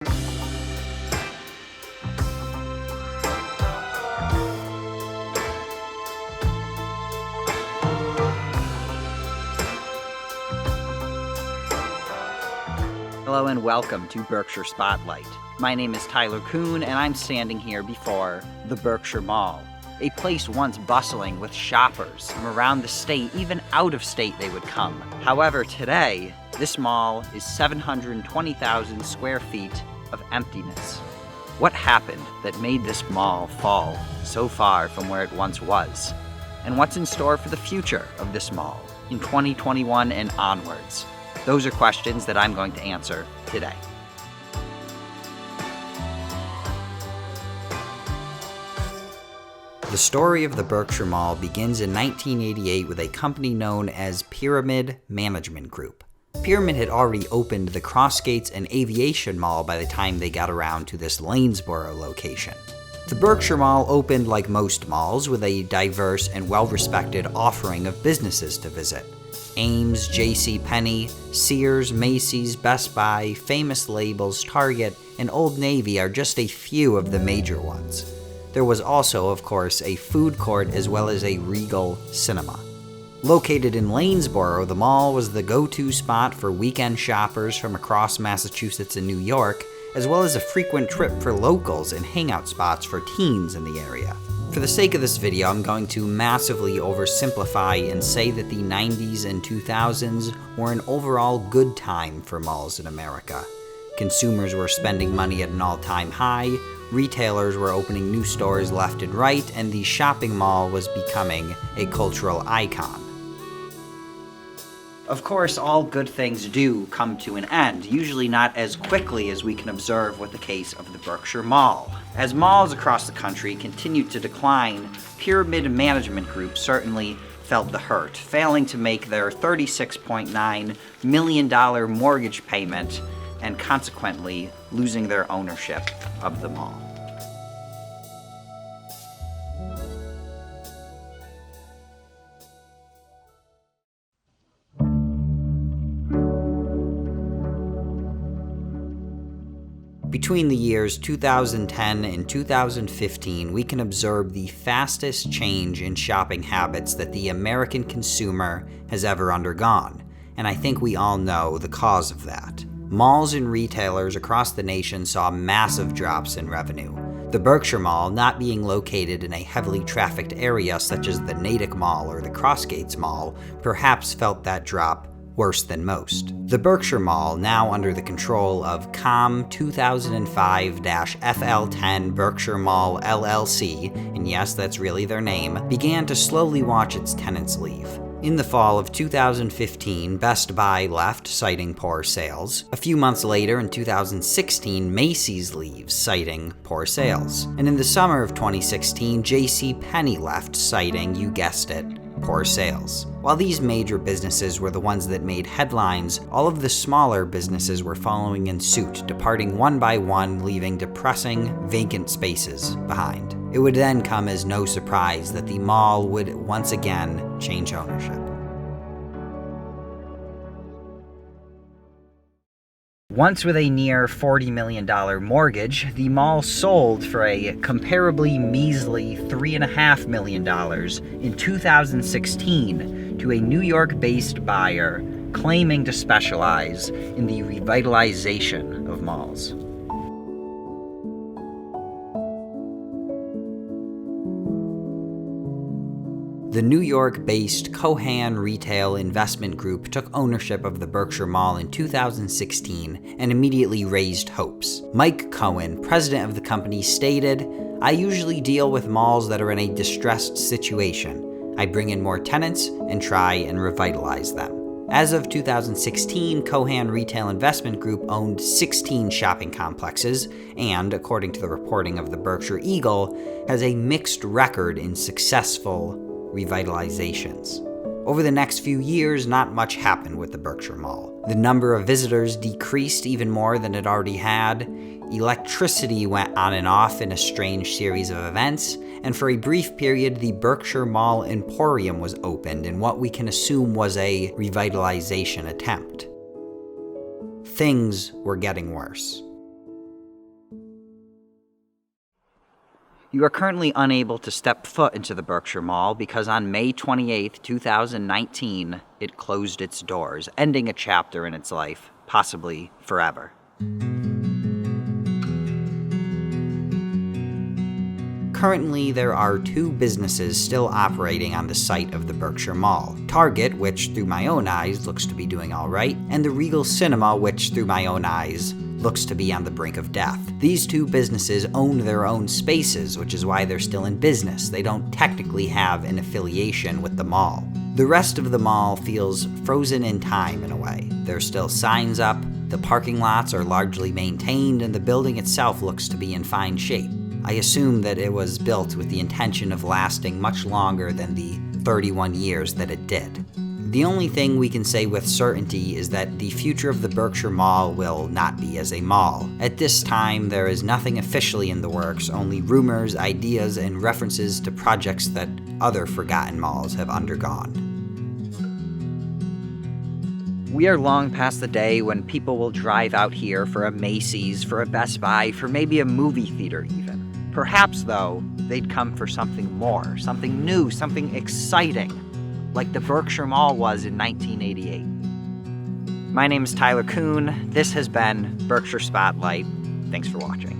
Hello and welcome to Berkshire Spotlight. My name is Tyler Kuhn and I'm standing here before the Berkshire Mall, a place once bustling with shoppers from around the state, even out of state they would come. However, today, this mall is 720,000 square feet of emptiness. What happened that made this mall fall so far from where it once was? And what's in store for the future of this mall in 2021 and onwards? Those are questions that I'm going to answer today. The story of the Berkshire Mall begins in 1988 with a company known as Pyramid Management Group. Pyramid had already opened the Crossgates and Aviation Mall by the time they got around to this Lanesboro location. The Berkshire Mall opened like most malls with a diverse and well-respected offering of businesses to visit. Ames, JCPenney, Sears, Macy's, Best Buy, Famous Labels, Target, and Old Navy are just a few of the major ones. There was also, of course, a food court as well as a Regal cinema. Located in Lanesboro, the mall was the go-to spot for weekend shoppers from across Massachusetts and New York, as well as a frequent trip for locals and hangout spots for teens in the area. For the sake of this video, I'm going to massively oversimplify and say that the 90s and 2000s were an overall good time for malls in America. Consumers were spending money at an all-time high, retailers were opening new stores left and right, and the shopping mall was becoming a cultural icon. Of course, all good things do come to an end, usually not as quickly as we can observe with the case of the Berkshire Mall. As malls across the country continued to decline, Pyramid Management Group certainly felt the hurt, failing to make their $36.9 million mortgage payment and consequently losing their ownership of the mall. Between the years 2010 and 2015, we can observe the fastest change in shopping habits that the American consumer has ever undergone, and I think we all know the cause of that. Malls and retailers across the nation saw massive drops in revenue. The Berkshire Mall, not being located in a heavily trafficked area such as the Natick Mall or the Crossgates Mall, perhaps felt that drop worse than most. The Berkshire Mall, now under the control of COM 2005-FL10 Berkshire Mall LLC, and yes, that's really their name, began to slowly watch its tenants leave. In the fall of 2015, Best Buy left, citing poor sales. A few months later, in 2016, Macy's leaves, citing poor sales. And in the summer of 2016, JCPenney left, citing, you guessed it, poor sales. While these major businesses were the ones that made headlines, all of the smaller businesses were following in suit, departing one by one, leaving depressing, vacant spaces behind. It would then come as no surprise that the mall would once again change ownership. Once with a near $40 million mortgage, the mall sold for a comparably measly $3.5 million in 2016 to a New York-based buyer claiming to specialize in the revitalization of malls. The New York-based Cohan Retail Investment Group took ownership of the Berkshire Mall in 2016 and immediately raised hopes. Mike Cohen, president of the company, stated, "I usually deal with malls that are in a distressed situation. I bring in more tenants and try and revitalize them." As of 2016, Cohan Retail Investment Group owned 16 shopping complexes and, according to the reporting of the Berkshire Eagle, has a mixed record in successful revitalizations. Over the next few years, not much happened with the Berkshire Mall. The number of visitors decreased even more than it already had. Electricity went on and off in a strange series of events, and for a brief period, the Berkshire Mall Emporium was opened in what we can assume was a revitalization attempt. Things were getting worse. You are currently unable to step foot into the Berkshire Mall because on May 28, 2019, it closed its doors, ending a chapter in its life, possibly forever. Currently, there are 2 businesses still operating on the site of the Berkshire Mall. Target, which through my own eyes looks to be doing all right, and the Regal Cinema, which through my own eyes looks to be on the brink of death. These 2 businesses own their own spaces, which is why they're still in business. They don't technically have an affiliation with the mall. The rest of the mall feels frozen in time in a way. There's still signs up, the parking lots are largely maintained, and the building itself looks to be in fine shape. I assume that it was built with the intention of lasting much longer than the 31 years that it did. The only thing we can say with certainty is that the future of the Berkshire Mall will not be as a mall. At this time, there is nothing officially in the works, only rumors, ideas, and references to projects that other forgotten malls have undergone. We are long past the day when people will drive out here for a Macy's, for a Best Buy, for maybe a movie theater even. Perhaps, though, they'd come for something more, something new, something exciting, like the Berkshire Mall was in 1988. My name is Tyler Kuhn. This has been Berkshire Spotlight. Thanks for watching.